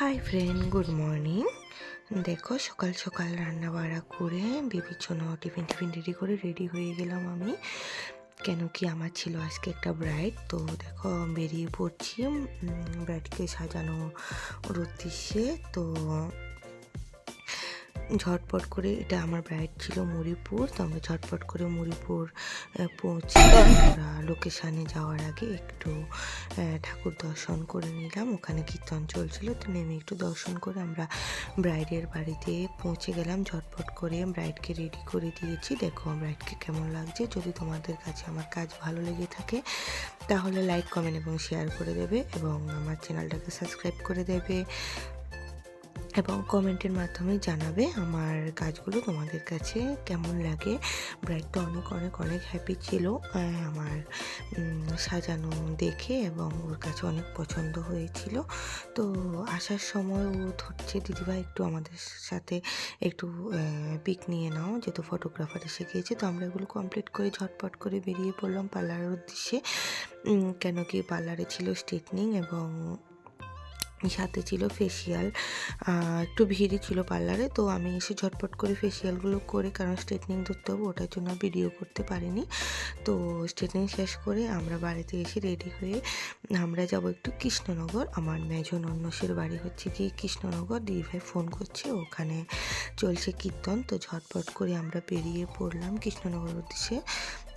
Hi friend, good morning. দেখো সকাল সকাল রান্না বাড়া করে বেবির জন্য টিফিন রেডি করে রেডি হয়ে গেলাম আমি, কেন কি আমার ছিল আজকে একটা ব্রাইড। তো দেখো বেরিয়ে পড়ছি ব্রাইডকে সাজানো ওর উদ্দেশ্যে। তো ঝটপট করে, এটা আমার ব্রাইড ছিল মরিপুর, তো আমরা ঝটপট করে মরিপুর পৌঁছে আমরা লোকেশানে যাওয়ার আগে একটু ঠাকুর দর্শন করে নিলাম। ওখানে কীর্তন চলছিল, তো নেমে একটু দর্শন করে আমরা ব্রাইডের বাড়িতে পৌঁছে গেলাম। ঝটপট করে ব্রাইডকে রেডি করে দিয়েছি। দেখো ব্রাইডকে কেমন লাগছে। যদি তোমাদের কাছে আমার কাজ ভালো লেগে থাকে তাহলে লাইক, কমেন্ট এবং শেয়ার করে দেবে এবং আমার চ্যানেলটাকে সাবস্ক্রাইব করে দেবে এবং কমেন্টের মাধ্যমে জানাবে আমার কাজগুলো তোমাদের কাছে কেমন লাগে। ব্রাইডটা অনেক অনেক অনেক হ্যাপি ছিল আমার সাজানো দেখে, এবং ওর কাছে অনেক পছন্দ হয়েছিল। তো আসার সময় ও ধরছে, দিদিভাই একটু আমাদের সাথে একটু পিক নিয়ে নাও, যেহেতু ফটোগ্রাফার এসে গিয়েছে। তো আমরা এগুলো কমপ্লিট করে ঝটপট করে বেরিয়ে পড়লাম পার্লারের উদ্দেশ্যে। কেন কি পার্লারে ছিল স্ট্রেটনিং এবং সাথে ছিল ফেসিয়াল। একটু ভিড়ই ছিল পার্লারে, তো আমি এসে ঝটপট করে ফেসিয়ালগুলো করে, কারণ স্ট্রেটনিং ধরতে হবে, ওটার জন্য ভিডিও করতে পারিনি। তো স্ট্রেটনিং শেষ করে আমরা বাড়িতে এসে রেডি হয়ে আমরা যাব একটু কৃষ্ণনগর। আমার মেজো নন্নসের বাড়ি হচ্ছে কি কৃষ্ণনগর। দিদিভাই ফোন করছে, ওখানে চলছে কীর্তন। তো ঝটপট করে আমরা বেরিয়ে পড়লাম কৃষ্ণনগর উদ্দেশ্যে।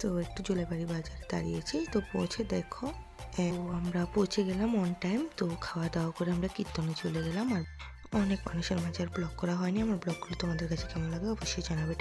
তো একটু জোলাইবাড়ি বাজারে দাঁড়িয়েছি, তো পৌঁছে দেখো আমরা পৌঁছে গেলাম অন টাইম। তো খাওয়া দাওয়া করে আমরা কীর্তনে চলে গেলাম। আর অনেক মানুষের মাঝে আর ব্লগ করা হয়নি। আমার ব্লগগুলো তোমাদের কাছে কেমন লাগে অবশ্যই জানাবে।